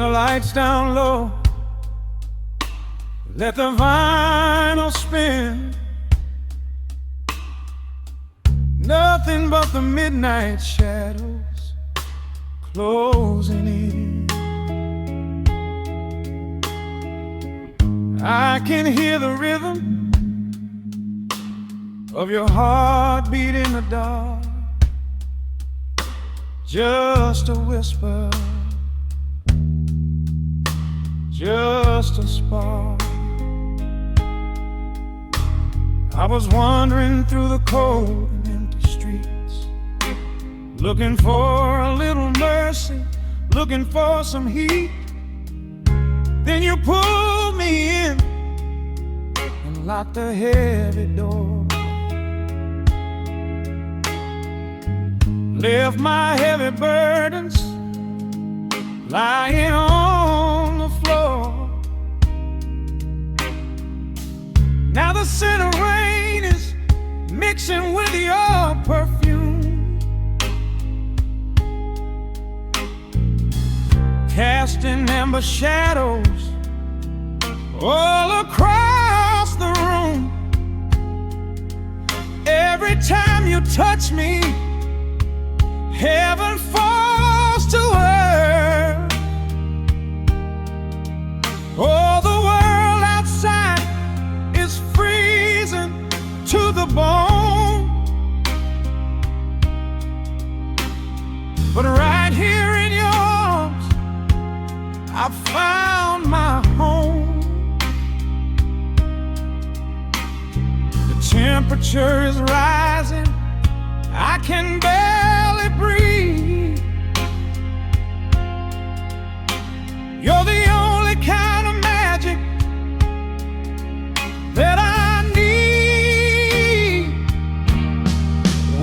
the lights down low, let the vinyl spin. Nothing but the midnight shadows closing in. I can hear the rhythm of your heartbeat in the dark, just a whisper, just a spark. I was wandering through the cold and empty streets, looking for a little mercy, looking for some heat. Then you pulled me in and locked the heavy door, left my heavy burdens lying on the floor. Now the scent of rain is mixing with your perfume, casting amber shadows all across the room. Every time you touch me, heaven falls to earth. Oh, the world outside is freezing to the bone, but right here in your arms I found my home. The temperature is rising, I can barely breathe. You're the only kind of magic that I need.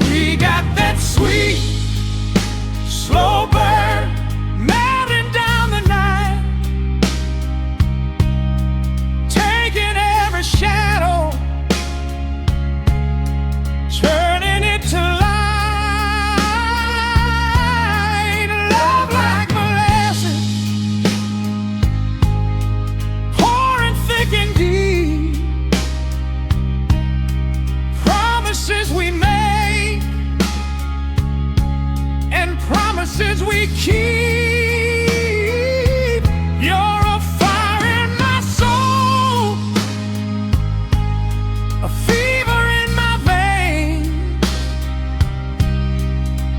We got that sweet, slow burn melting down the night, taking every shadow, turning it to light. Love like molasses, pouring thick and deep. Promises we make and promises we keep. You're a fire in my soul, a fever in my veins,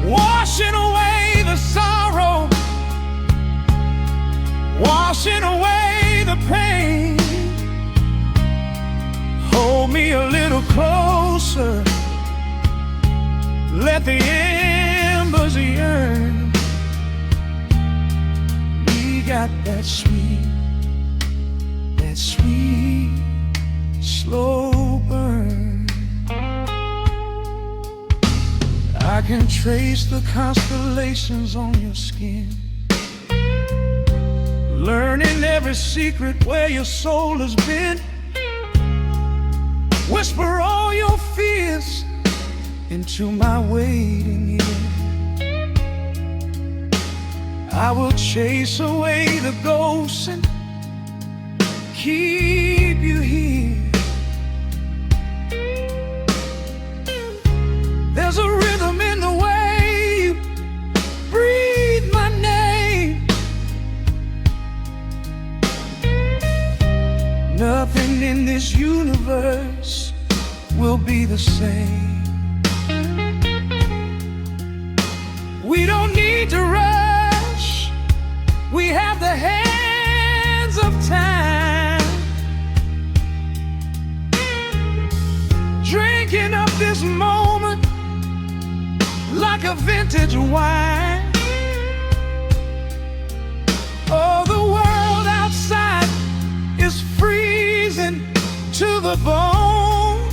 washing away the sorrow, washing away the pain. Hold me a little closer, let the embers yearn. We got that sweet, slow burn. I can trace the constellations on your skin, learning every secret where your soul has been. Whisper all your fears into my waiting ear. I will chase away the ghosts and keep you here. There's a rhythm in the way you breathe my name. Nothing in this universe will be the same. We don't need to rush, we have the hands of time, drinking up this moment like a vintage wine. Oh, the world outside is freezing to the bone,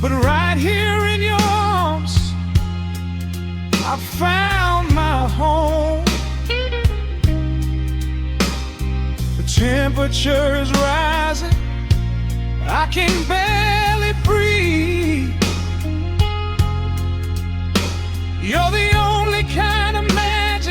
but right here in your arms I found my home. The temperature is rising, I can barely breathe. You're the only kind of magic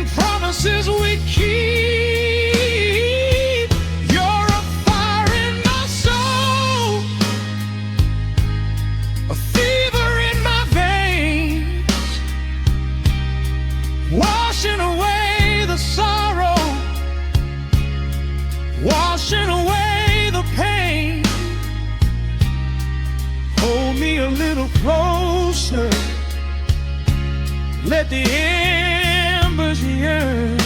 and promises we keep. You're a fire in my soul, a fever in my veins, washing away the sorrow, washing away the pain. Hold me a little closer, let the embers yearn.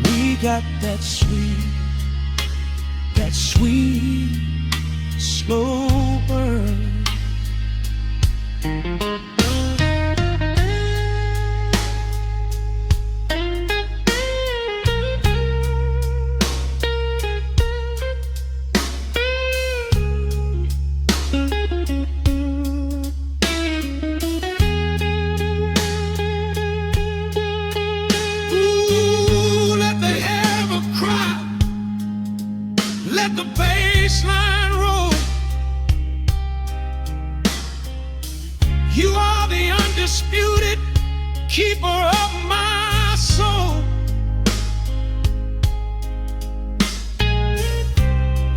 We got that sweet, slow burn. Let the bass line roll. You are the undisputed keeper of my soul.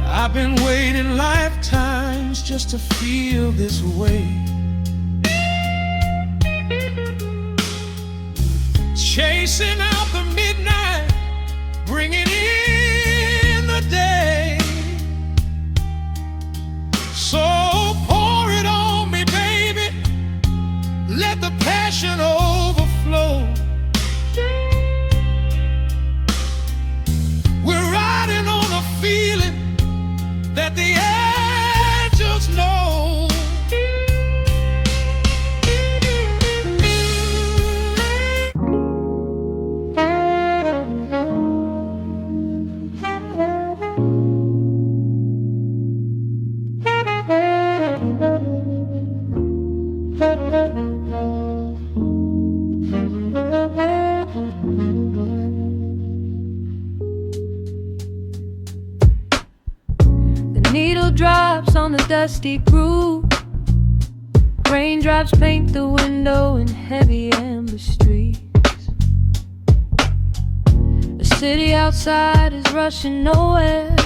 I've been waiting lifetimes just to feel this way. Chasing out the midnight, bringing in the day. So pour it on me, baby, let the passion overflow. We're riding on a feeling that the angels know. Needle drops on the dusty groove. Raindrops paint the window in heavy amber streets. The city outside is rushing nowhere,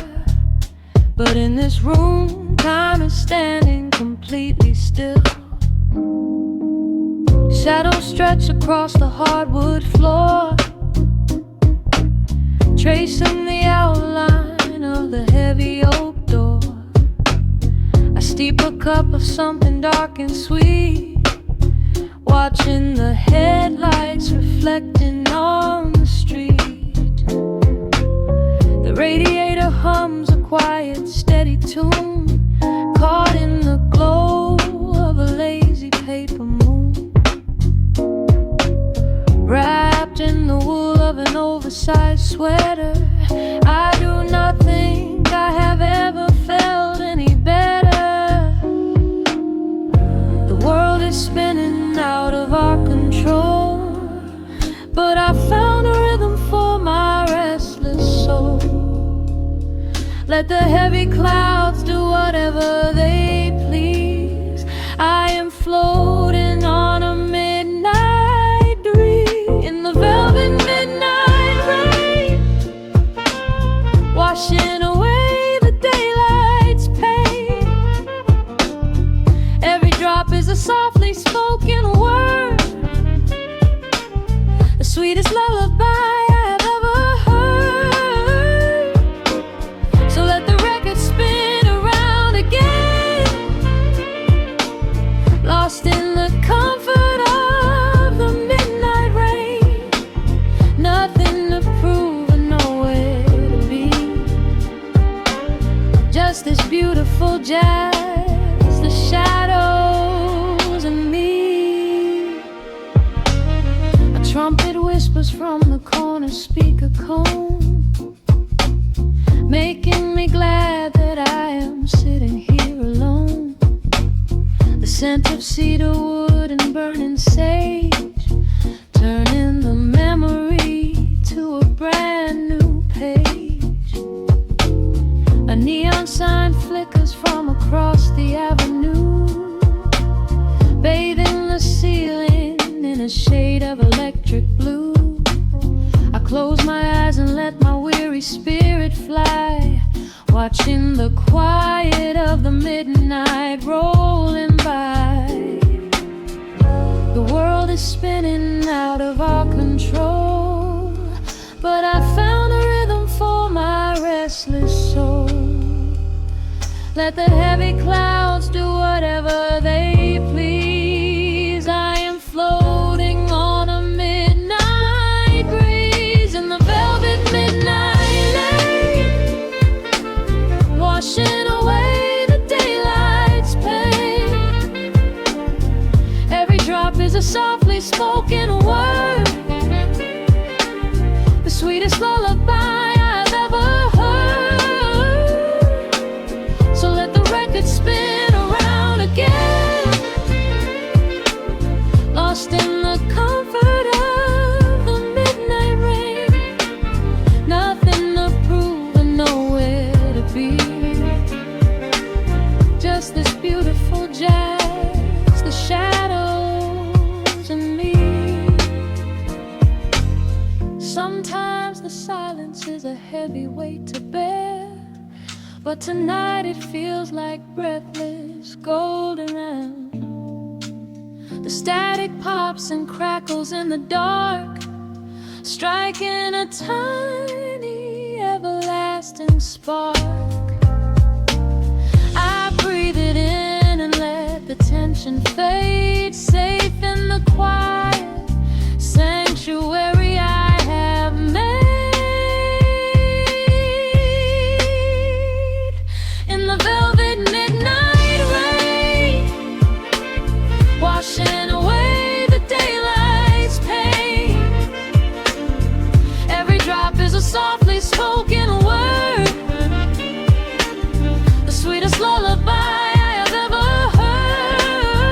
but in this room, time is standing completely still. Shadows stretch across the hardwood floor, tracing the outline of the heavy oak door. I steep a cup of something dark and sweet, watching the headlights reflecting on the street. The radiator hums a quiet, steady tune, caught in the glow of a lazy paper moon. Wrapped in the wool of an oversized sweater, I do not think I have ever felt any better. The world is spinning out of our control, but I found a rhythm for my restless soul. Let the heavy clouds do whatever they please. I am floating on a midnight dream in the velvet midnight rain, washing away the daylight's pain. Every drop is a softly spoken word, the sweetest lullaby I have ever heard. So let the record spin around again, lost in the comfort of the midnight rain. Nothing to prove and nowhere to be, just this beautiful jazz, the shadows and me. A trumpet whispers from the corner speaker cone, making me glad that I am sitting here alone. The scent of cedar wood and burning sage, turning the memory to a brand new page. A neon sign flickers from across the avenue, bathing the ceiling in a shade of electric watching the quiet of the midnight rolling by. The world is spinning out of our control, but I found a rhythm for my restless soul. Let the heavy clouds do whatever they please. I am floating on a midnight breeze in the velvet midnight lane, washing away the daylight's pain. Every drop is a softly spoken word, the sweetest lullaby I've ever heard. So let the record spin around again, lost in the comfort of the midnight rain. Nothing to prove and nowhere to be, just this beautiful jazz, the shadows and me. Sometimes the silence is a heavy weight to bear, but tonight it feels like breathless golden round. The static pops and crackles in the dark, striking a tiny everlasting spark. I breathe it in and let the tension fade, safe in the quiet sanctuary I have made. In the velvet midnight rain, washing away the daylight's pain. Every drop is a softly spoken word, the sweetest lullaby I have ever heard.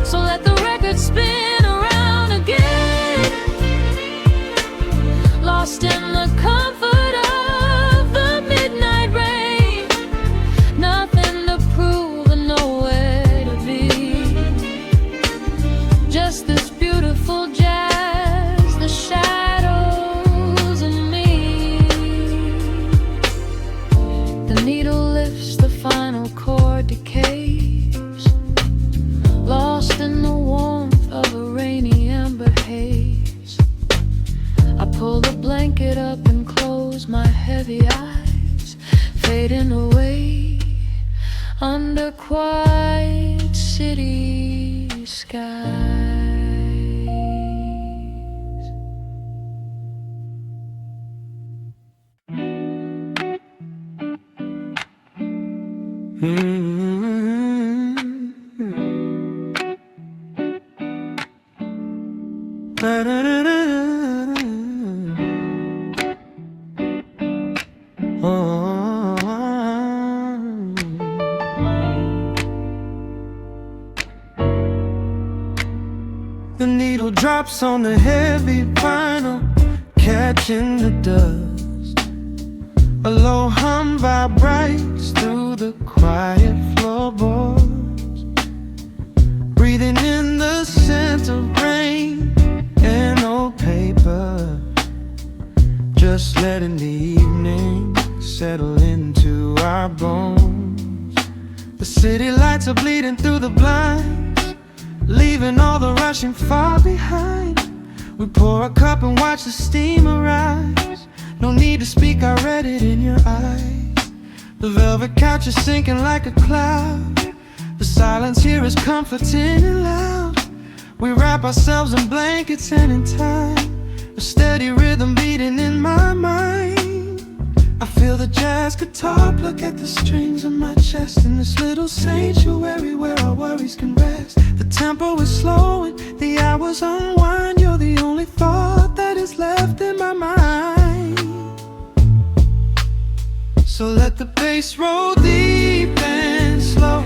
So let the record spin around again, lost in the comfort of the midnight rain. Nothing to prove and nowhere to be, just this beautiful jazz, the shadows and me. The needle lifts, the final chord decays, lost in the warmth of a rainy amber haze. I pull the blanket up and close my heavy eyes, fading away under quiet city skies. The needle drops on the heavy vinyl, catching the dust. A low hum vibrates through the quiet floorboards, breathing in the scent of rain and old paper, just letting the evening settle into our bones. The city lights are bleeding through the blinds, leaving all the rushing far behind. We pour a cup and watch the steam arise. No need to speak, I read it in your eyes. The velvet couch is sinking like a cloud. The silence here is comforting and loud. We wrap ourselves in blankets and in time, a steady rhythm beating in my mind. I feel the jazz guitar pluck at the strings of my chest, in this little sanctuary where our worries can rest. The tempo is slowing, the hours unwind. You're the only thought that is left in my mind. So let the bass roll deep and slow,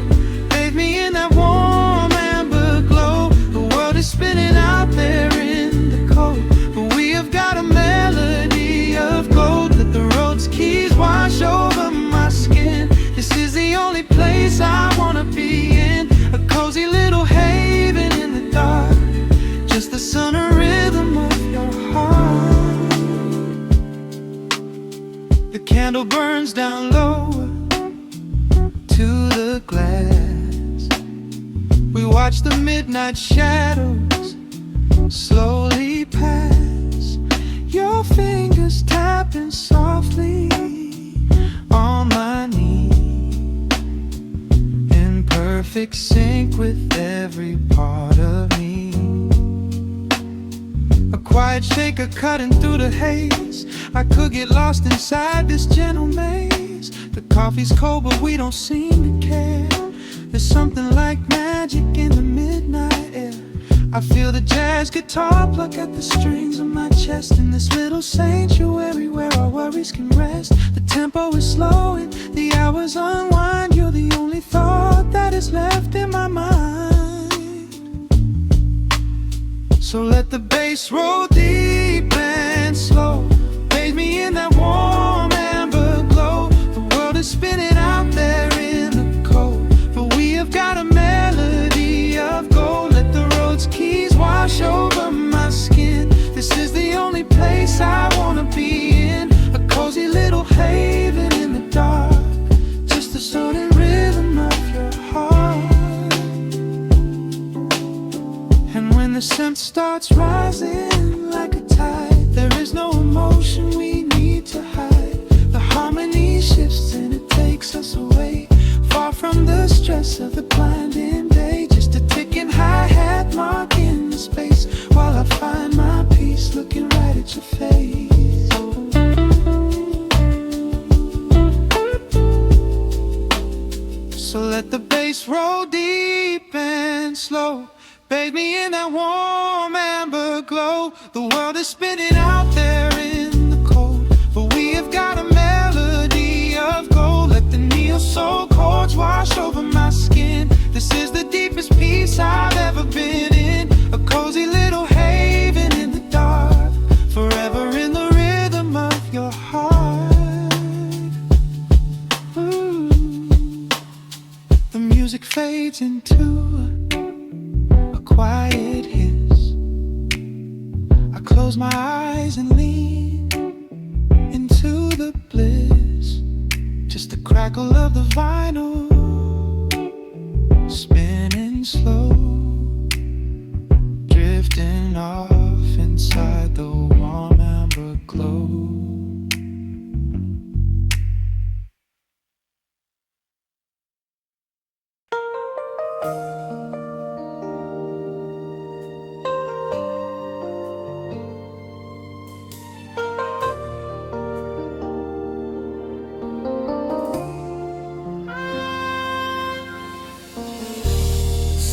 bathe me in that warm amber glow. The world is spinning out there in the cold, but we have got a melody of gold. Let the road's keys wash over my skin. This is the only place I wanna be in, a cozy little haven in the dark, just the sun and rhythm of your heart. The candle burns down low to the glass. We watch the midnight shadows slowly pass. Your fingers tapping softly on my knee, in perfect sync with every part of me. A quiet shaker cutting through the haze. I could get lost inside this gentle maze. The coffee's cold but we don't seem to care. There's something like magic in the midnight air. I feel the jazz guitar pluck at the strings of my chest, in this little sanctuary where our worries can rest. The tempo is slow and the hours unwind. You're the only thought that is left in my mind. So let the bass roll deep and slow, bathe me in that warm amber glow. The world is spinning out there in the cold, but we have got a melody of gold. Let the road's keys wash over my skin. This is the only place I wanna be in, a cozy little haven in the dark, just the sound and rhythm of your heart. And when the scent starts rising like a tide, there is no emotion we need to hide. The harmony shifts and it takes us away, far from the stress of the blinding day. Just a ticking hi-hat marking the space, while I find my peace looking right at your face. So let the bass roll deep and slow, bathe me in that warm amber glow. The world is spinning out there in the cold, but we have got a melody of gold. Let the neo-soul chords wash over my skin. This is the deepest peace I've ever been in, a cozy little haven in the dark, forever in the rhythm of your heart. Ooh. The music fades into a quiet hiss. I close my eyes and lean into the bliss, just the crackle of the vinyl spinning slow, drifting off inside the warm amber glow.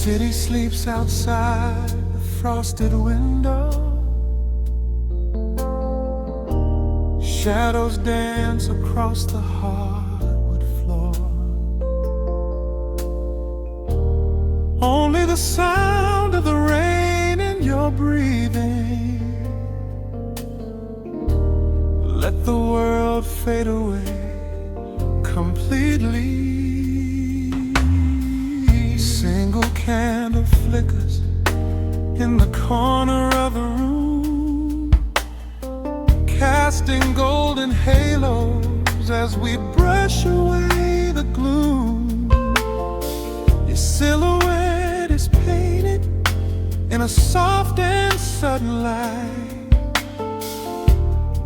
City sleeps outside the frosted window. Shadows dance across the hardwood floor. Only the sound of the rain in your breathing. Let the world fade away completely. Single candle flickers in the corner of the room, casting golden halos as we brush away the gloom. Your silhouette is painted in a soft and sudden light,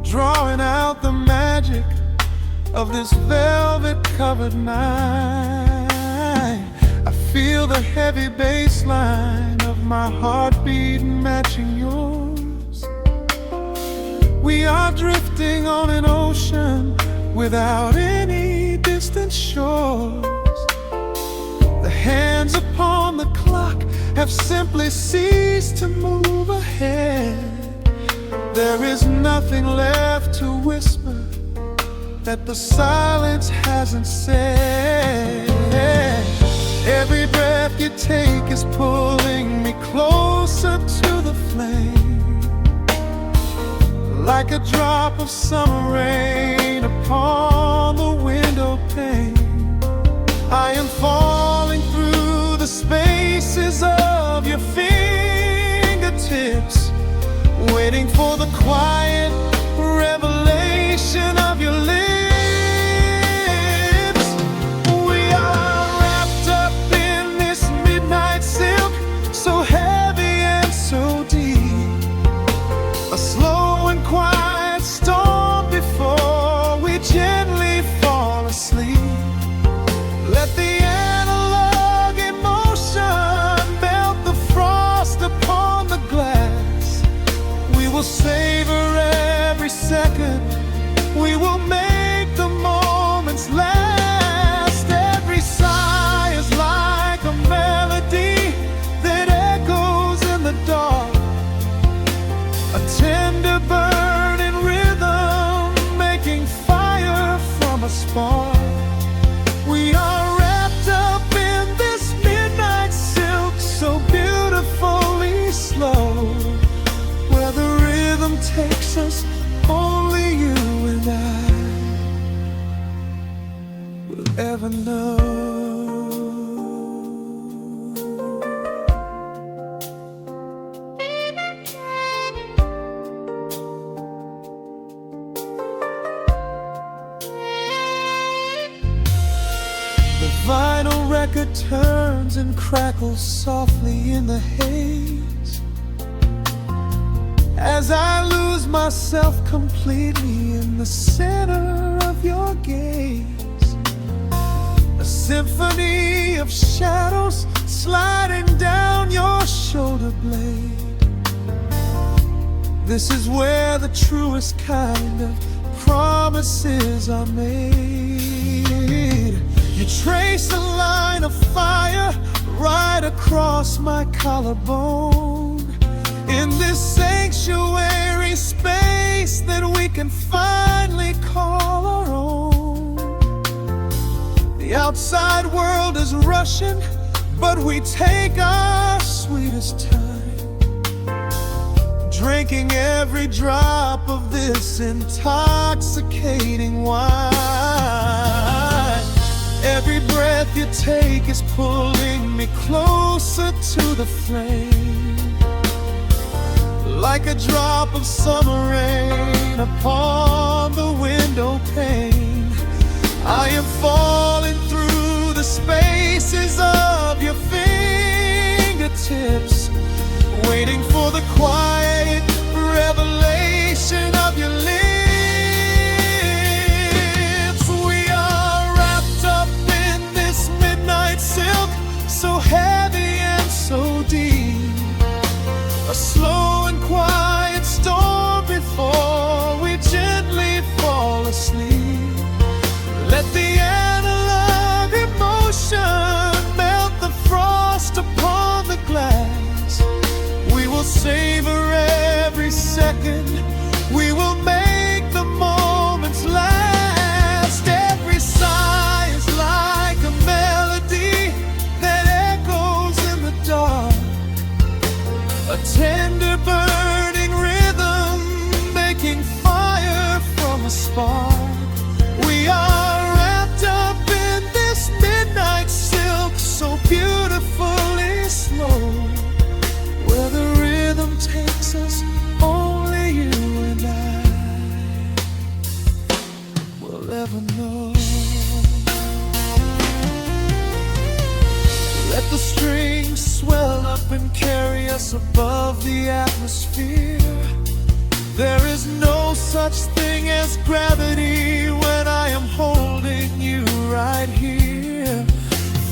drawing out the magic of this velvet-covered night. I feel the heavy bass line of my heartbeat matching yours. We are drifting on an ocean without any distant shores. The hands upon the clock have simply ceased to move ahead. There is nothing left to whisper that the silence hasn't said. Every breath you take is pulling me closer to the flame, like a drop of summer rain upon the window pane. I am falling through the spaces of your fingertips, waiting for the quiet revelation of your lips. will savor every second. We will make the moments last. Every sigh is like a melody that echoes in the dark, a tender burning rhythm making fire from a spark. We are wrapped up in this midnight silk, so beautifully slow, where the rhythm takes us, only you and I will ever know. The vinyl record turns and crackles softly in the haze as I lose myself completely in the center of your gaze. A symphony of shadows sliding down your shoulder blade. This is where the truest kind of promises are made. You trace a line of fire right across my collarbone, in this sanctuary space that we can finally call our own. The outside world is rushing, but we take our sweetest time, drinking every drop of this intoxicating wine. Every breath you take is pulling me closer to the flame, like a drop of summer rain upon the window pane. I am falling through the spaces of your fingertips, waiting for the quiet revelation of your lips. We are wrapped up in this midnight silk, so heavy and so deep, a slow and quiet storm before we gently fall asleep. Let the analog emotion melt the frost upon the glass. We will savor every second. We will make the moments last. Every sigh is like a melody that echoes in the dark, a tender burning rhythm making fire from a spark. We are wrapped up in this midnight silk, so beautifully slow, where the rhythm takes us, only you and I will ever know. Let the strings swell up and carry us above the atmosphere. There is no such thing as gravity when I am holding you right here.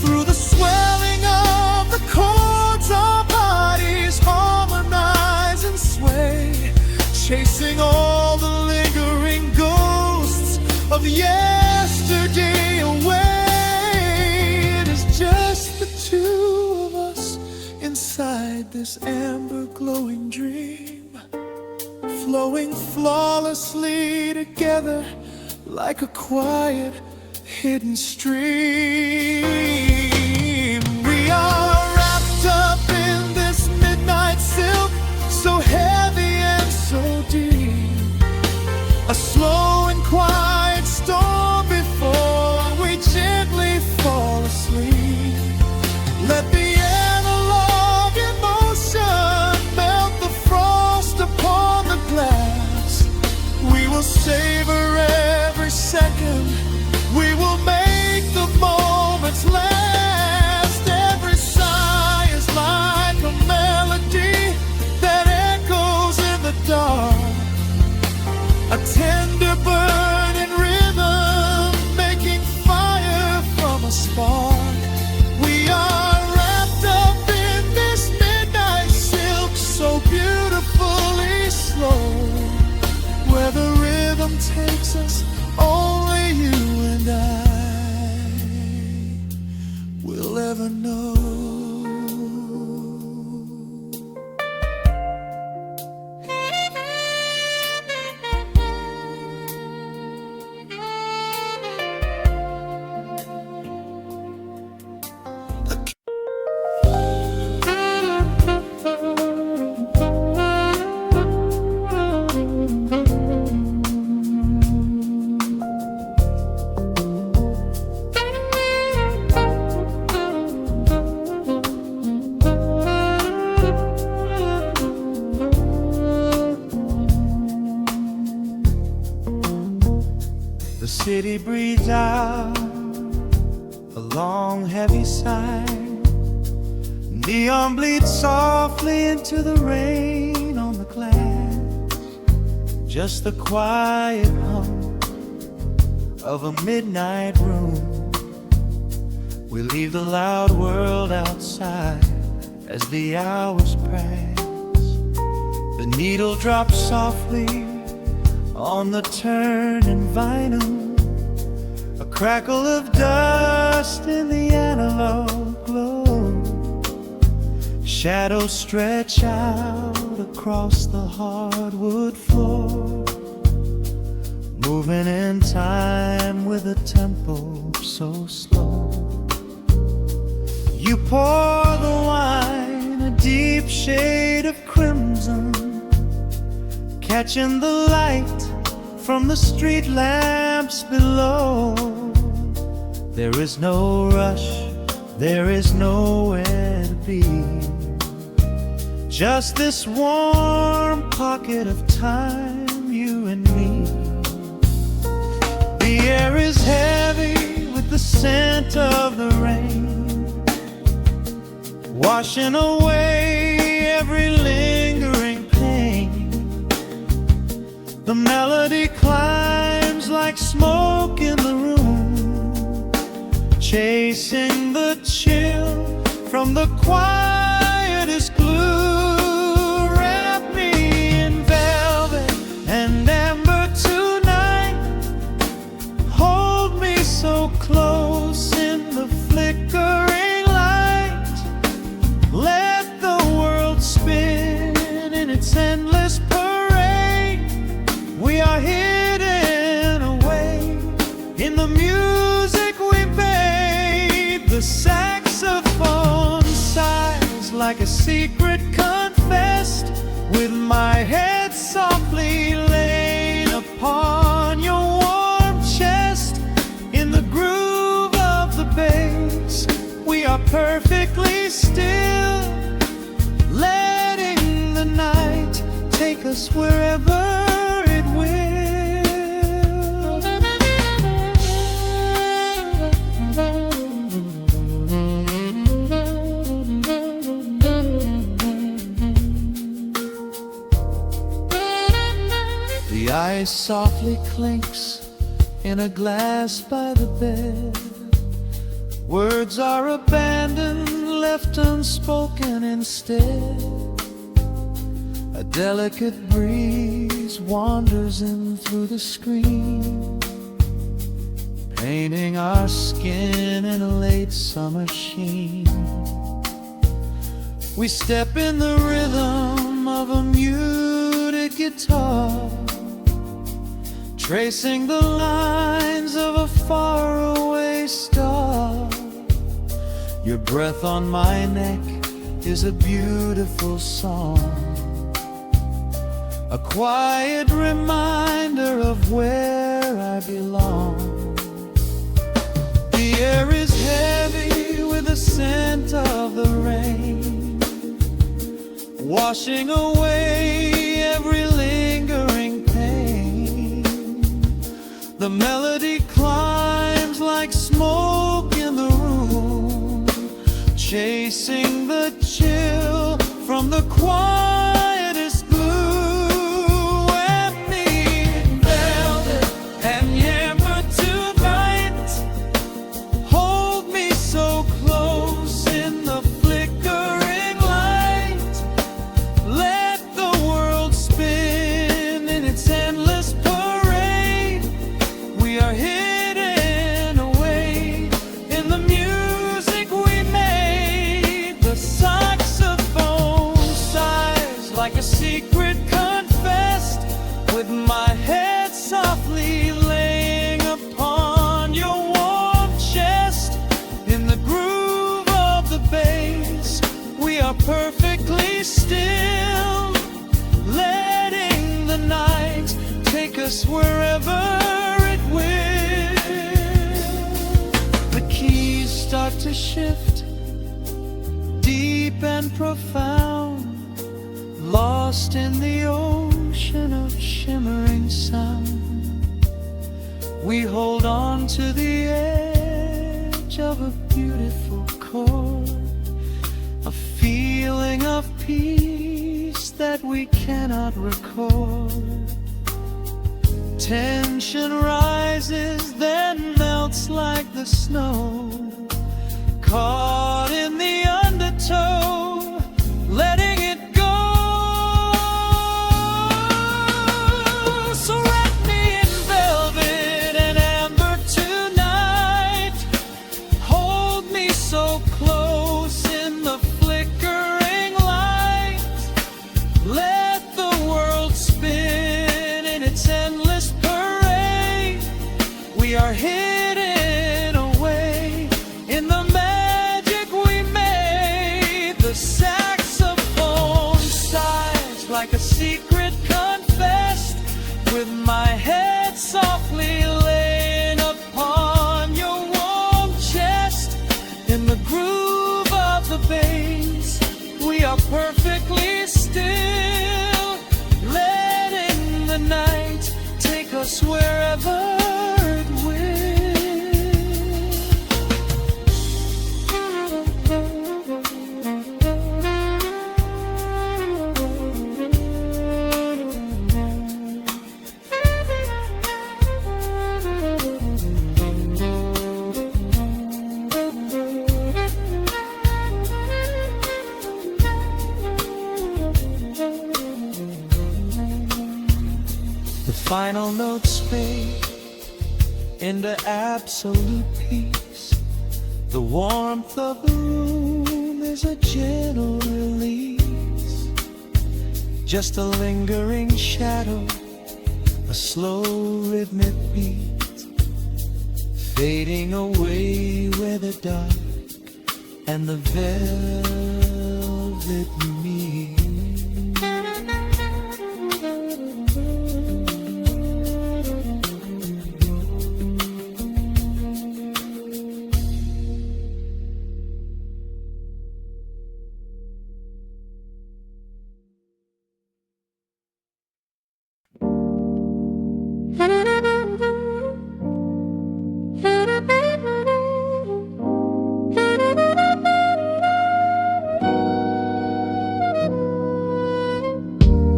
Through the swelling of the chords, our bodies harmonize and sway, chasing all the lingering ghosts of yesterday away. It is just the two of us inside this amber glowing dream, flowing flawlessly together like a quiet hidden stream. We are wrapped up in this midnight silk, so heavy and so deep, a slow and quiet storm before we gently fall asleep. Let the analog emotion melt the frost upon the glass. We will savor every second. We will make the moments last. The city breathes out a long heavy sigh. Neon bleeds softly into the rain on the glass. Just the quiet hum of a midnight room. We leave the loud world outside as the hours pass. The needle drops softly on the turning vinyl. A crackle of dust in the analog glow. Shadows stretch out across the hardwood floor, moving in time with a tempo so slow. You pour the wine, a deep shade of crimson, catching the light from the street lamps below. There is no rush, there is nowhere to be. Just this warm pocket of time, you and me. The air is heavy with the scent of the rain, washing away every lingering pain. The melody climbs like smoke in the room, chasing the chill from the quietest glue. Wrap me in velvet and amber tonight. Hold me so close in the flickering light. Let the world spin in its endless parade. We are hidden away in the music we made. The saxophone sighs like a secret confessed, with my head softly laid upon your warm chest. In the groove of the bass, we are perfectly still, letting the night take us wherever it will. The ice softly clinks in a glass by the bed. Words are abandoned, left unspoken instead. A delicate breeze wanders in through the screen, painting our skin in a late summer sheen. We step in the rhythm of a muted guitar, tracing the lines of a faraway star. Your breath on my neck is a beautiful song, a quiet reminder of where I belong. The air is heavy with the scent of the rain, washing away every lingering pain. The melody climbs like smoke in the room, chasing the chill from the quietest blue. Wrap me in velvet and amber tonight. Hold me so close in the flickering light. Let the world spin in its endless parade. We are hidden away in the music we made. The saxophone sighs like a secret confessed, with my head softly laying upon your warm chest. In the groove of the bass, we are perfectly still, letting the night take us wherever it will. The keys start to shift, deep and profound, lost in the ocean of shimmering sound. We hold on to the edge of a beautiful chord, a feeling of peace that we cannot record. Tension rises, then melts like the snow, caught in the undertow, letting it go. So wrap me in velvet and amber tonight. Hold me so close in the flickering light. Let the world spin in its endless parade. We are hidden away in the magic we made. The saxophone sighs like a secret confessed, with my head softly laying upon your warm chest. In the groove of the bass, we are perfectly still, letting the night take us wherever it will. The final notes fade into absolute peace. The warmth of the room is a gentle release. Just a lingering shadow, a slow rhythmic beat, fading away where the dark and the velvet meet.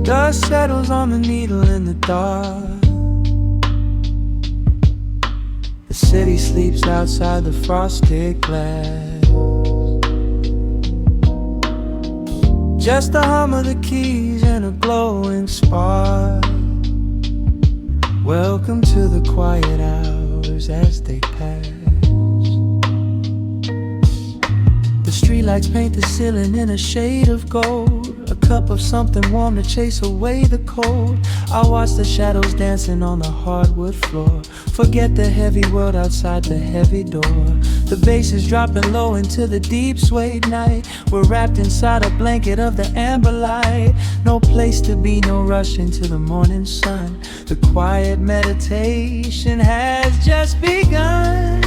Dust settles on the needle in the dark. The city sleeps outside the frosted glass. Just the hum of the keys and a glowing spark. Welcome to the quiet hours as they pass. The streetlights paint the ceiling in a shade of gold, a cup of something warm to chase away the cold. I watch the shadows dancing on the hardwood floor, forget the heavy world outside the heavy door. The bass is dropping low into the deep suede night. We're wrapped inside a blanket of the amber light. No place to be, no rush into the morning sun. The quiet meditation has just begun.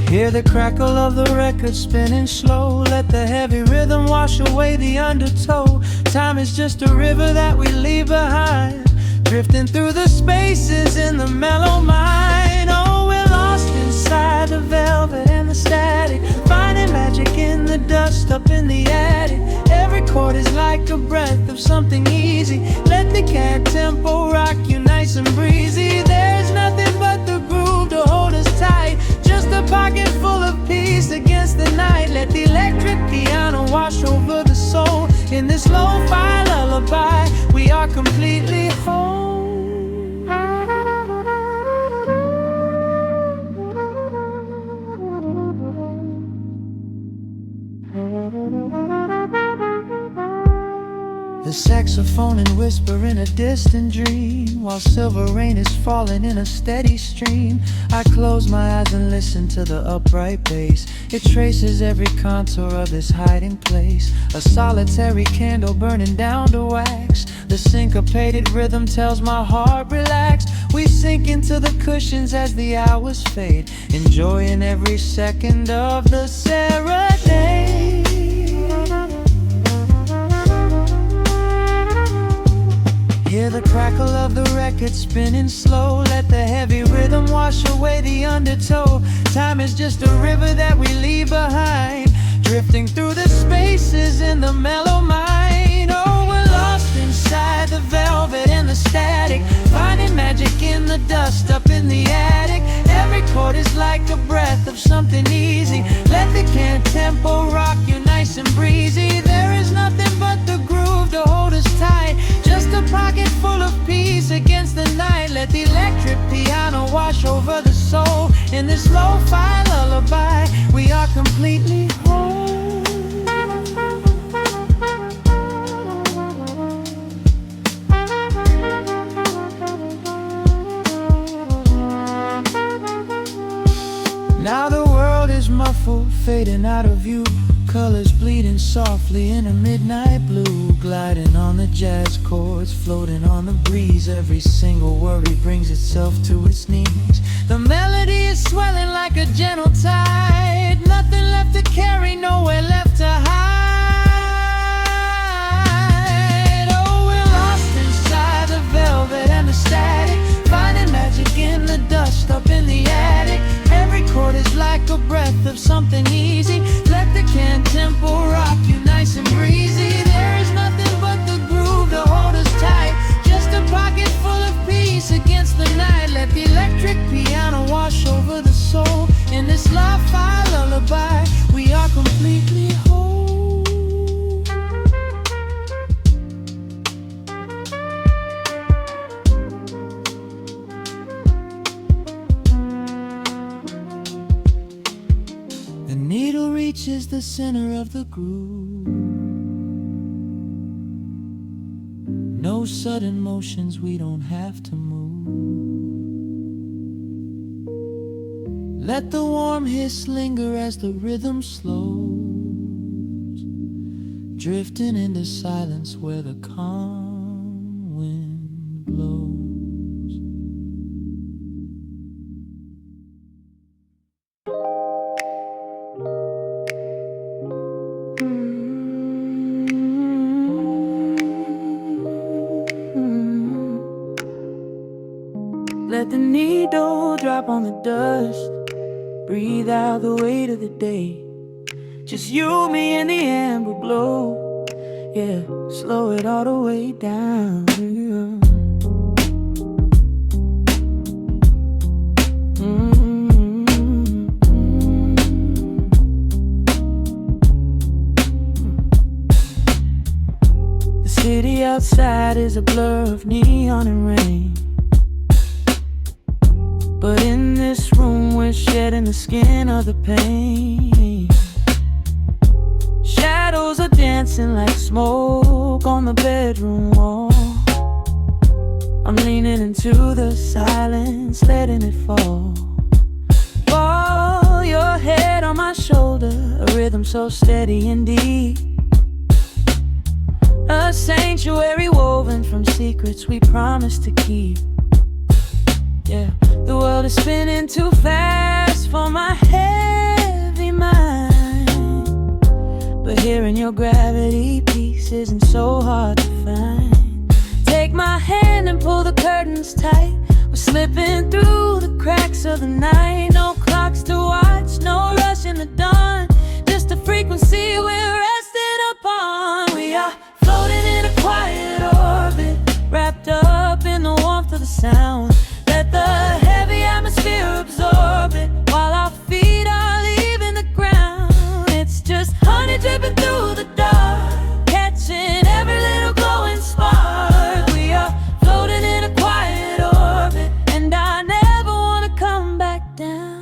Hear the crackle of the record spinning slow. Let the heavy rhythm wash away the undertow. Time is just a river that we leave behind, drifting through the spaces in the mellow mind. Oh, we're lost inside the velvet and the static, finding magic in the dust up in the attic. Every chord is like a breath of something easy. Let the cat tempo rock you nice and breezy. There's nothing but the groove to hold us tight, just a pocket full of peace against the night. Let the electric piano wash over the soul. In this lo-fi lullaby, we are completely whole. The saxophone and whisper in a distant dream, while silver rain is falling in a steady stream. I close my eyes and listen to the upright bass. It traces every contour of this hiding place. A solitary candle burning down to wax. The syncopated rhythm tells my heart relax. We sink into the cushions as the hours fade, enjoying every second of the serenade. the crackle of the record spinning slow. Let the heavy rhythm wash away the undertow. Time is just a river that we leave behind, drifting through the spaces in the mellow mind. Oh, we're lost inside the velvet and the static, finding magic in the dust up in the attic. Every chord is like a breath of something easy. Let the can tempo rock you nice and breezy. There is nothing but the groove to hold us tight, just a pocket full of peace against the night. Let the electric piano wash over the soul. In this lo-fi lullaby, we are completely whole. Now the world is muffled, fading out of view. Colors bleeding softly in a midnight blue, gliding on the jazz chords, floating on the breeze. Every single worry brings itself to its knees. The melody is swelling like a gentle tide, nothing left to carry, nowhere left to hide. Oh, we're lost inside the velvet and the static, finding magic in the dust up in the attic. Every chord is like a breath of something easy. Let the can tempo rock you nice and breezy. There is nothing but the groove to hold us tight, just a pocket full of peace against the night. Let the electric piano wash over the soul. In this lo-fi lullaby, we are completely whole. The needle reaches the center of the groove. No sudden motions, we don't have to move. Let the warm hiss linger as the rhythm slows, drifting into silence where the calm wind blows. Let the needle drop on the dust, breathe out the weight of the day. Just you, me, and the amber glow. Yeah, slow it all the way down. The city outside is a blur of neon and rain, but in this room we're shedding the skin of the pain. Shadows are dancing like smoke on the bedroom wall. I'm leaning into the silence, letting it fall. Fall your head on my shoulder, a rhythm so steady and deep. A sanctuary woven from secrets we promised to keep. Yeah, the world is spinning too fast for my heavy mind, but hearing your gravity piece isn't so hard to find. Take my hand and pull the curtains tight. We're slipping through the cracks of the night. No clocks to watch, no rush in the dawn, just a frequency we're resting upon. We are floating in a quiet orbit, wrapped up in the warmth of the sound. Let the heavy atmosphere absorb it, while our feet are leaving the ground. It's just honey dripping through the dark, catching every little glowing spark. We are floating in a quiet orbit, and I never want to come back down.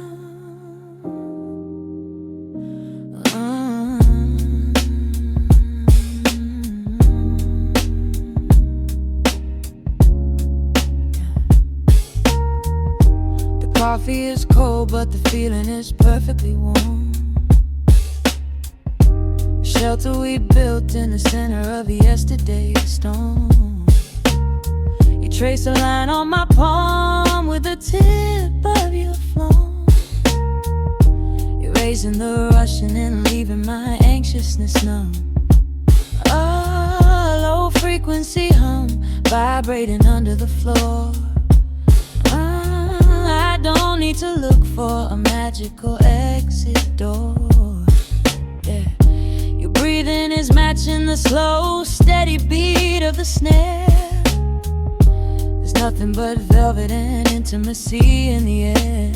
Coffee is cold, but the feeling is perfectly warm. Shelter we built in the center of yesterday's storm. You trace a line on my palm with the tip of your phone, erasing the rushing and leaving my anxiousness numb. A low frequency hum, vibrating under the floor. I don't need to look for a magical exit door. Yeah, your breathing is matching the slow, steady beat of the snare. There's nothing but velvet and intimacy in the air.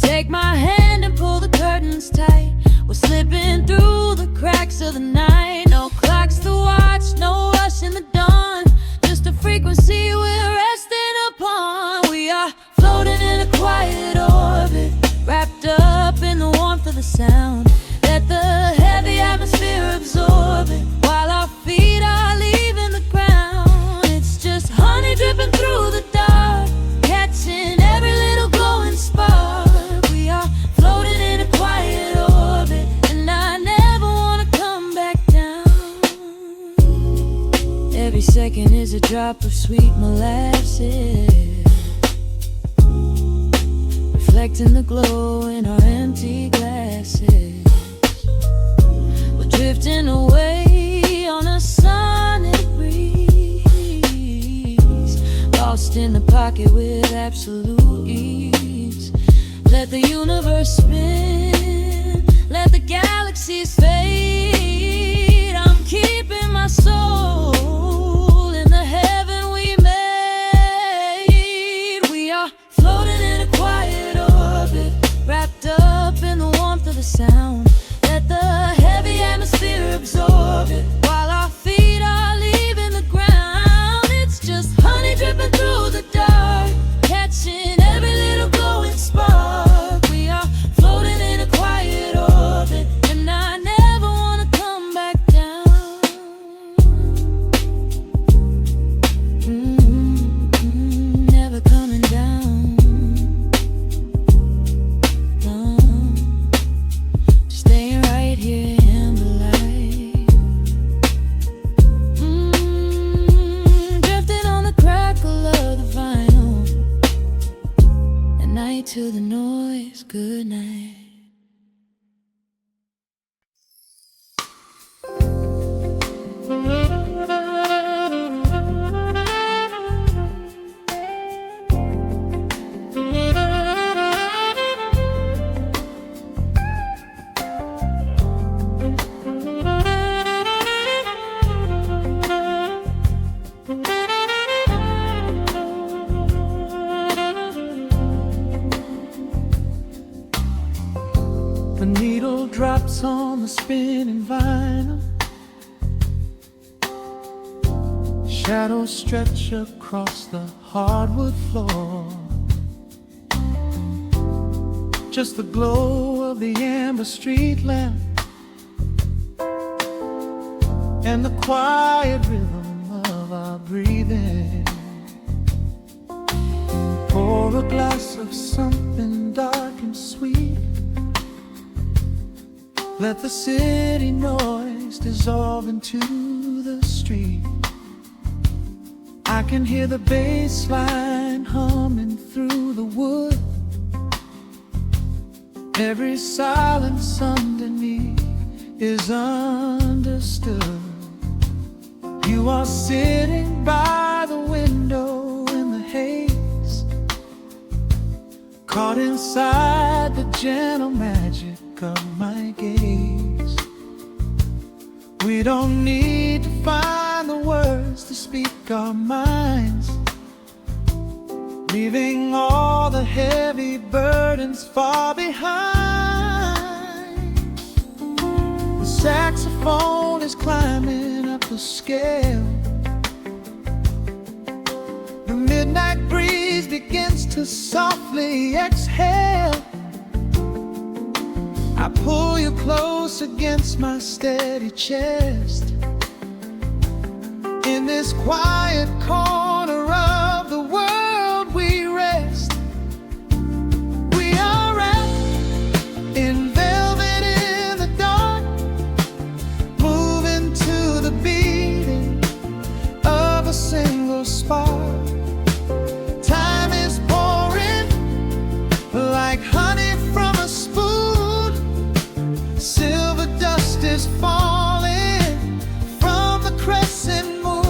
Take my hand and pull the curtains tight. We're slipping through the cracks of the night. No clocks to watch, no rush in the dawn. Just a frequency we're resting upon. We are floating in a quiet orbit, wrapped up in the warmth of the sound. Let the heavy atmosphere absorb it, while our feet are leaving the ground. It's just honey dripping through the dark, catching every little glowing spark. We are floating in a quiet orbit, and I never wanna come back down. Every second is a drop of sweet molasses, reflecting the glow in our empty glasses. We're drifting away on a sonic breeze, lost in the pocket with absolute ease. Let the universe spin, let the galaxies fade. I'm keeping my soul in the heaven we made. We are floating in a quiet orbit, wrapped up in the warmth of the sound. Let the heavy atmosphere absorb it, while our feet are leaving the ground. It's just honey dripping through the dark, catching every little glowing spark. We are floating in a quiet orbit, and I never wanna come back down. Never coming down. No, staying right here in the light. Drifting on the crackle of the vinyl. At night to the noise, good night. The needle drops on the spinning vinyl. Shadows stretch across the hardwood floor. Just the glow of the amber street lamp and the quiet rhythm of our breathing. Pour a glass of something dark and sweet. Let the city noise dissolve into the street. I can hear the bass line humming through the wood. Every silence underneath is understood. You are sitting by the window in the haze, caught inside the gentle magic of my gaze. We don't need to find the words to speak our minds, leaving all the heavy burdens far behind. The saxophone is climbing up the scale. The midnight breeze begins to softly exhale. I pull you close against my steady chest. In this quiet corner of the world we rest. We are wrapped in velvet in the dark, moving to the beating of a single spark. Time is pouring like honey from a spoon. Silver dust is falling from the crescent moon.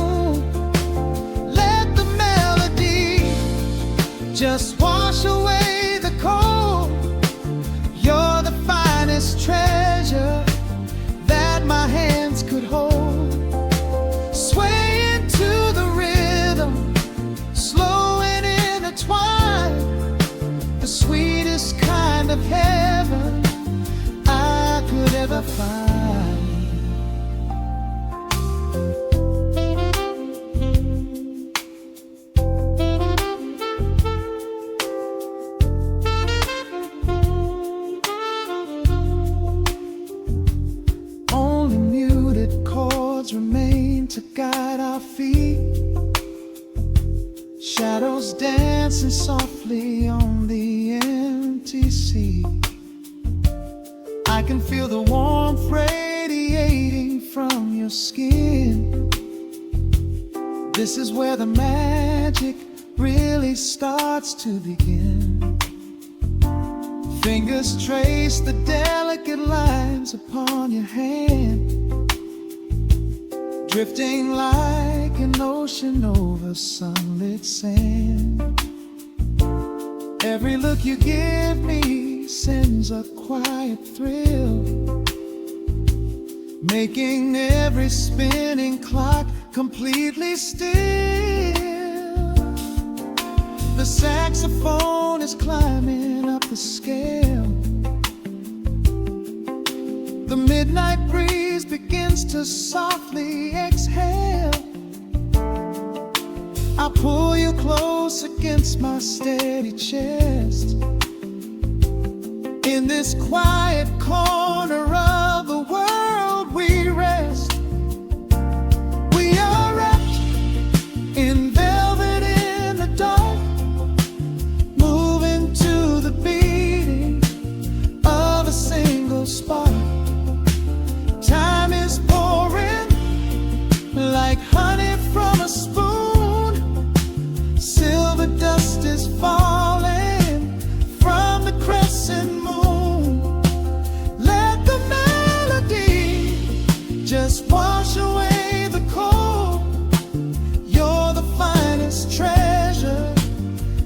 chords remain to guide our feet. Shadows dancing softly on the empty sea. I can feel the warmth radiating from your skin. This is where the magic really starts to begin. Fingers trace the delicate lines upon your hand, drifting like an ocean over sunlit sand. Every look you give me sends a quiet thrill, making every spinning clock completely still. The saxophone is climbing up the scale. The midnight breeze begins to softly exhale. I pull you close against my steady chest. In this quiet corner of the world we rest. We are wrapped in velvet in the dark, moving to the beating of a single spark. Time is pouring like honey from a spoon. Silver dust is falling from the crescent moon. Let the melody just wash away the cold. You're the finest treasure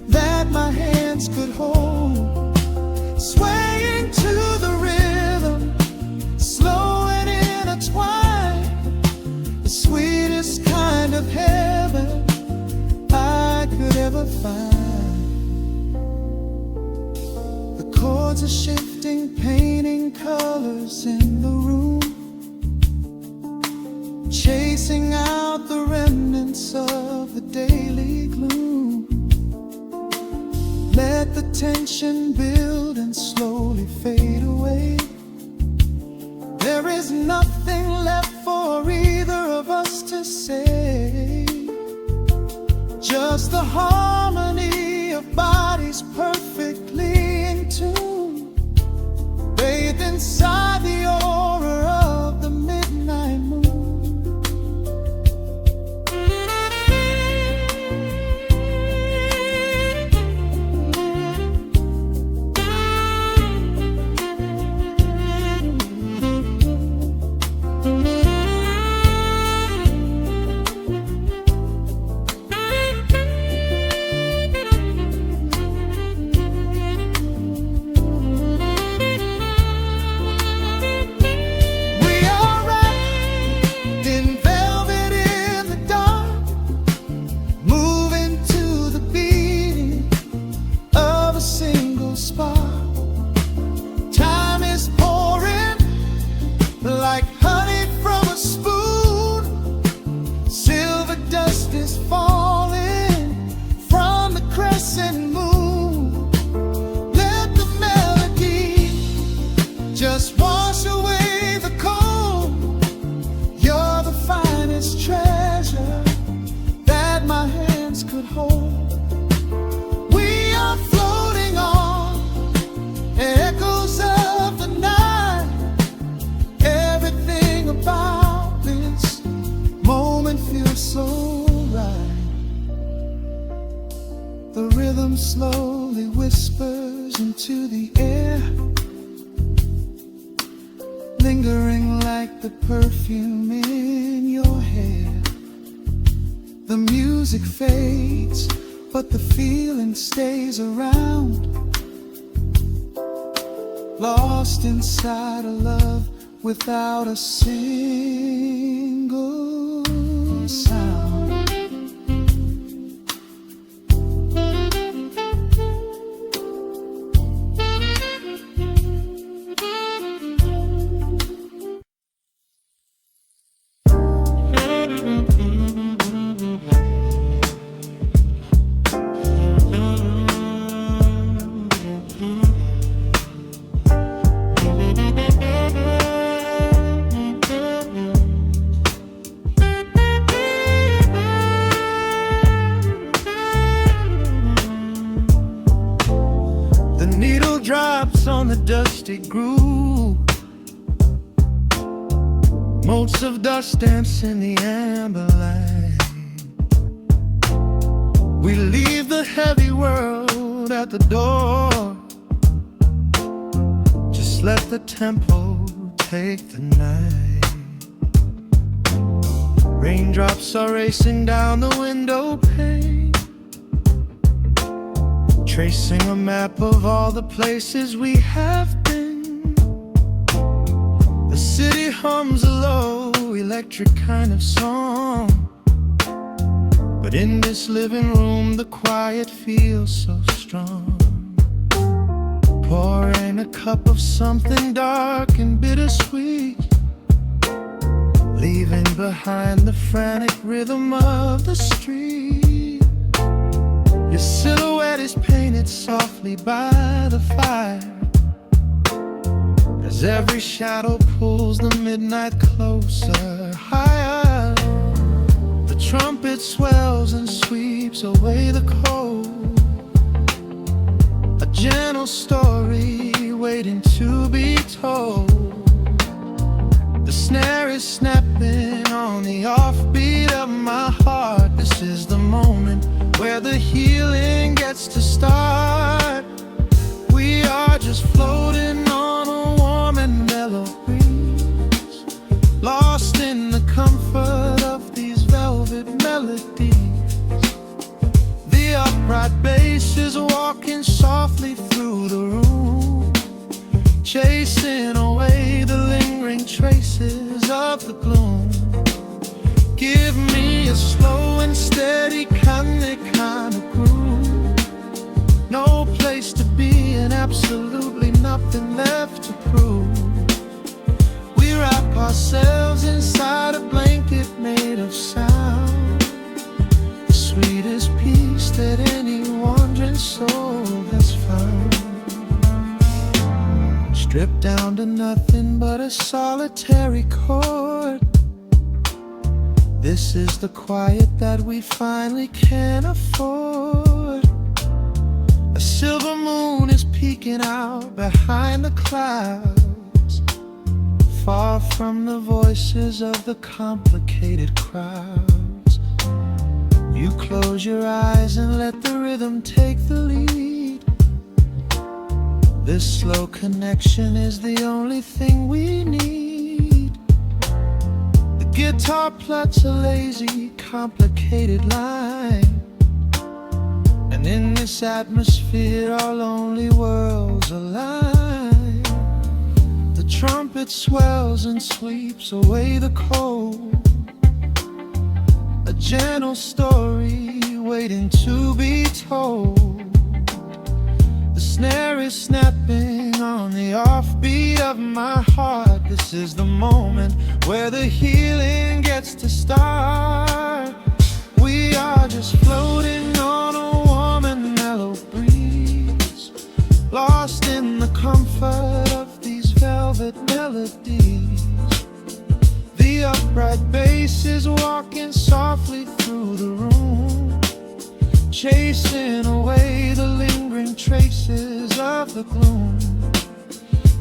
that my hands could hold. Swaying to the rhythm, slow and intertwined, the sweetest kind of heaven I could ever find. The chords are shifting, painting colors in the room, chasing out the remnants of the daily gloom. Let the tension build and slowly fade away. There is nothing left for either of us to say. Just the harmony of bodies perfectly in tune, bathed inside the aura of the midnight moon. Slowly whispers into the air, lingering like the perfume in your hair. The music fades, but the feeling stays around, lost inside a love without a single sound. on the dusty groove. Motes of dust dance in the amber light. We leave the heavy world at the door. Just let the tempo take the night. Raindrops are racing down the window pane, tracing a map of all the places we have been. The city hums a low, electric kind of song, but in this living room the quiet feels so strong. Pouring a cup of something dark and bittersweet, leaving behind the frantic rhythm of the street. Your silhouette is painted softly by the fire, as every shadow pulls the midnight closer, higher. The trumpet swells and sweeps away the cold, a gentle story waiting to be told. The snare is snapping on the offbeat of my heart. This is the moment where the healing gets to start. We are just floating on a warm and mellow breeze, lost in the comfort of these velvet melodies. The upright bass is walking softly through the room, chasing away the lingering traces of the gloom. Give me a slow and steady kind of groove. No place to be and absolutely nothing left to prove. We wrap ourselves inside a blanket made of sound, the sweetest peace that any wandering soul has found. Stripped down to nothing but a solitary chord. This is the quiet that we finally can afford. A silver moon is peeking out behind the clouds, far from the voices of the complicated crowds. You close your eyes and let the rhythm take the lead. This slow connection is the only thing we need. The guitar plucks a lazy, complicated line, and in this atmosphere our lonely worlds align. The trumpet swells and sweeps away the cold, a gentle story waiting to be told. The snare is snapping on the offbeat of my heart. This is the moment where the healing gets to start. We are just floating on a warm and mellow breeze, lost in the comfort of these velvet melodies. The upright bass is walking softly through the room, chasing away the lingering traces of the gloom.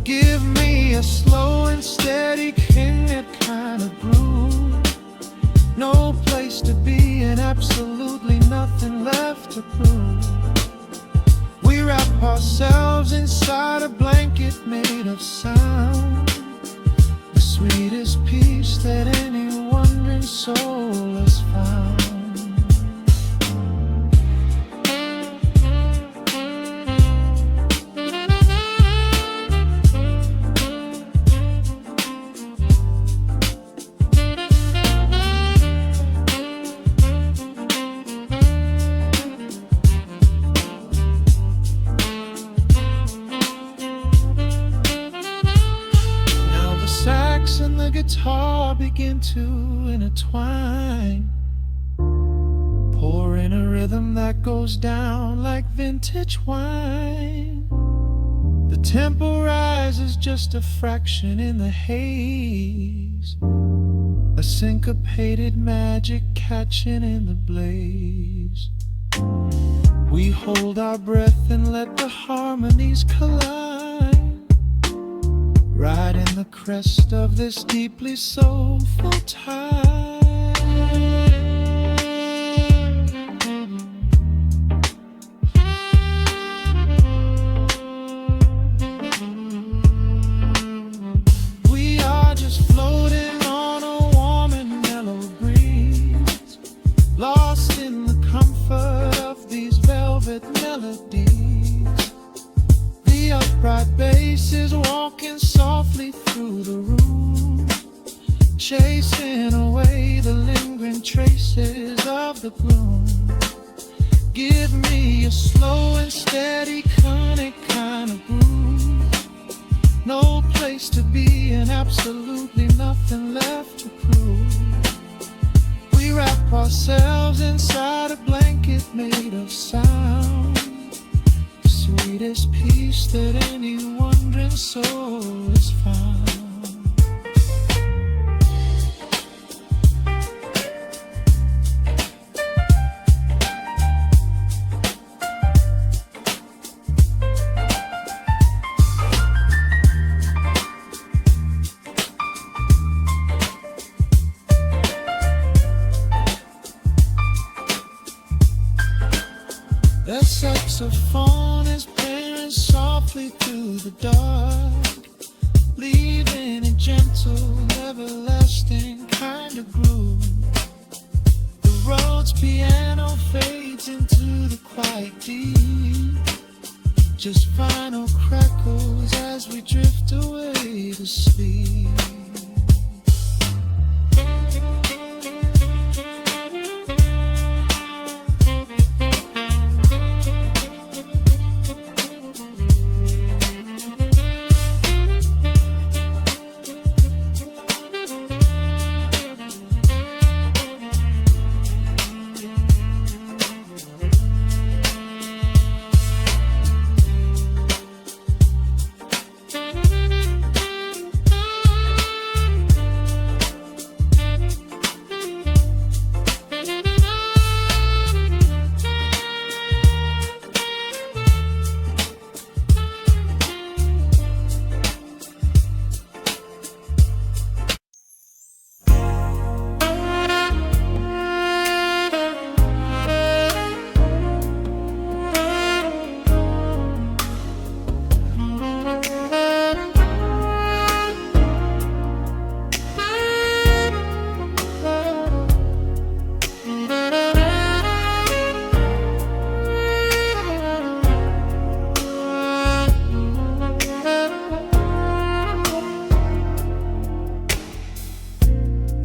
Give me a slow and steady kind of groove. No place to be and absolutely nothing left to prove. We wrap ourselves inside a blanket made of sound, the sweetest peace that any wandering soul has found. And the guitar begin to intertwine, pouring a rhythm that goes down like vintage wine. The tempo rises just a fraction in the haze, a syncopated magic catching in the blaze. We hold our breath and let the harmonies collide, riding the crest of this deeply soulful tide. We are just floating on a warm and mellow breeze, lost in the comfort of these velvet melodies. The upright bass is walking softly through the room, chasing away the lingering traces of the gloom. Give me a slow and steady kind of groove. No place to be and absolutely nothing left to prove. We wrap ourselves inside a blanket made of sound, the sweetest peace that any wandering soul has found. The saxophone is playing softly through the dark, leaving a gentle, everlasting kind of groove. The road's piano fades into the quiet deep, just final crackles as we drift away to sleep.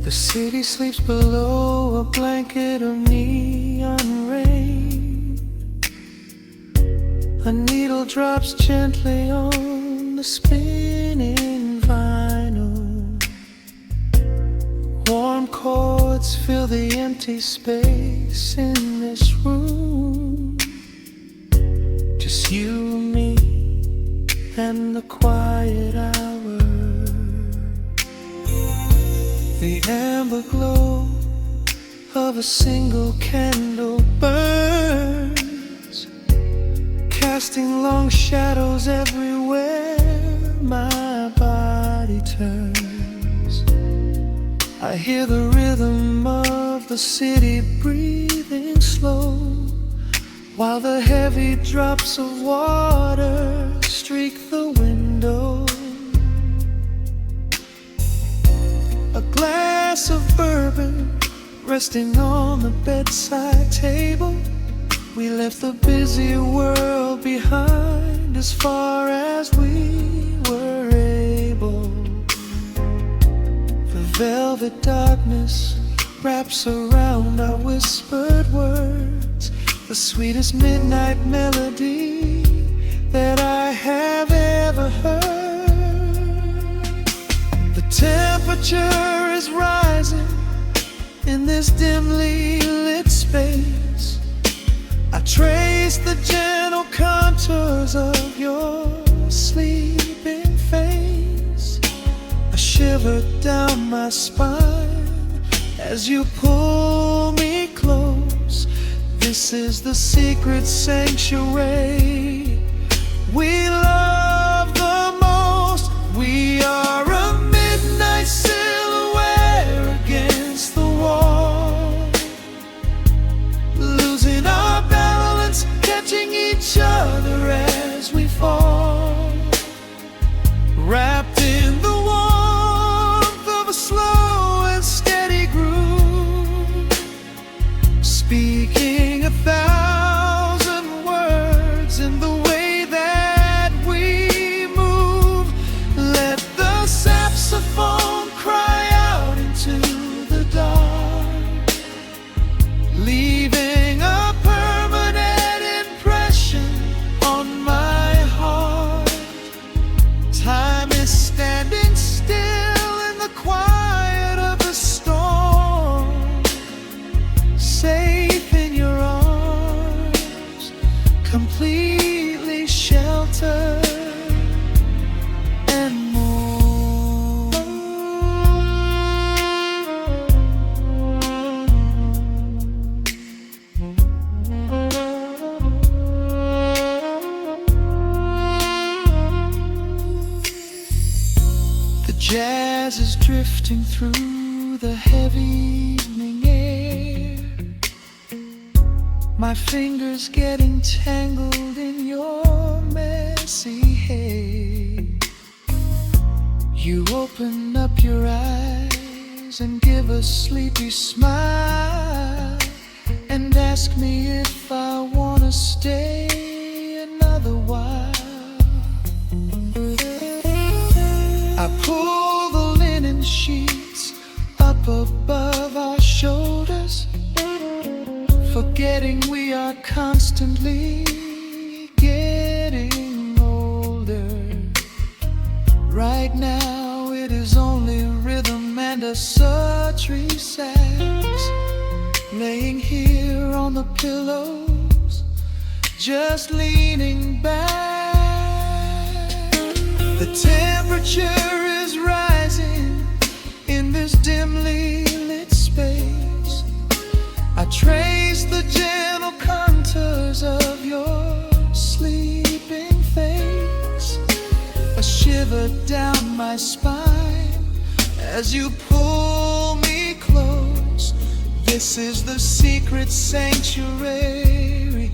The city sleeps below a blanket of neon rain. A needle drops gently on the spinning vinyl. Warm chords fill the empty space in this room. Just you, me, and the quiet hour. The amber glow of a single candle burns, casting long shadows everywhere my body turns. I hear the rhythm of the city breathing slow, while the heavy drops of water streak the window. A glass of bourbon resting on the bedside table. We left the busy world behind as far as we were able. The velvet darkness wraps around our whispered words, the sweetest midnight melody that I have ever heard. The temperature is rising in this dimly lit space. I trace the gentle contours of your sleeping face. A shiver down my spine as you pull me close. This is the secret sanctuary we love the most. We speaking 1,000 words in the way that we move. Let the saxophone cry out into the dark, leaving a permanent impression on my heart. Time is standing still in the quiet of the storm, safe in your arms, completely sheltered and more. The jazz is drifting through the heavy evening air, my fingers getting tangled in your messy hair. You open up your eyes and give a sleepy smile, and ask me if I wanna stay another while. I pull the linen sheets up above our shoulders, forgetting we are constantly getting older. Right now it is only rhythm and a sultry sax, laying here on the pillows, just leaning back. The temperature is rising in this dimly lit space. I trace the gentle contours of your sleeping face, a shiver down my spine as you pull me close. This is the secret sanctuary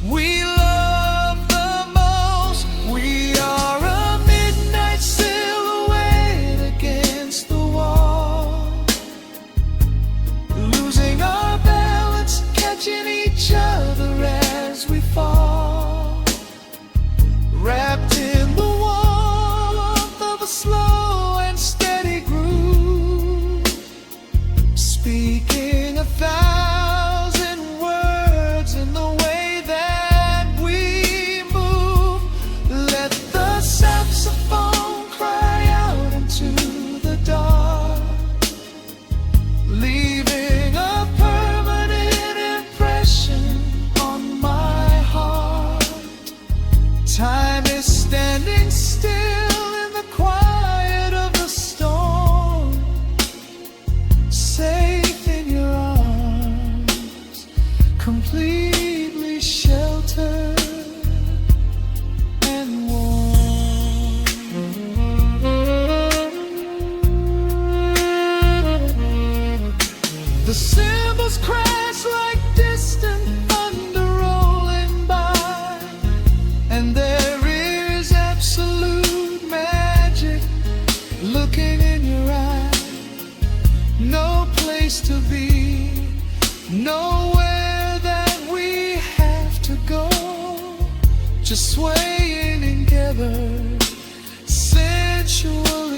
we love the most. We are a midnight silhouette against the wall, losing our balance, catching each other as we fall, wrapped in the warmth of a slow and steady groove, speaking 1,000 words in the way that we move. Let the saxophone cry out into the dark, leaving a permanent impression on my heart. Time is standing still in the quiet of the storm, safe in your arms, completely sheltered and warm. The cymbals crash like distant thunder rolling by, and there is absolute magic looking in your eye. No place to be, nowhere that we have to go, just swaying together sensually.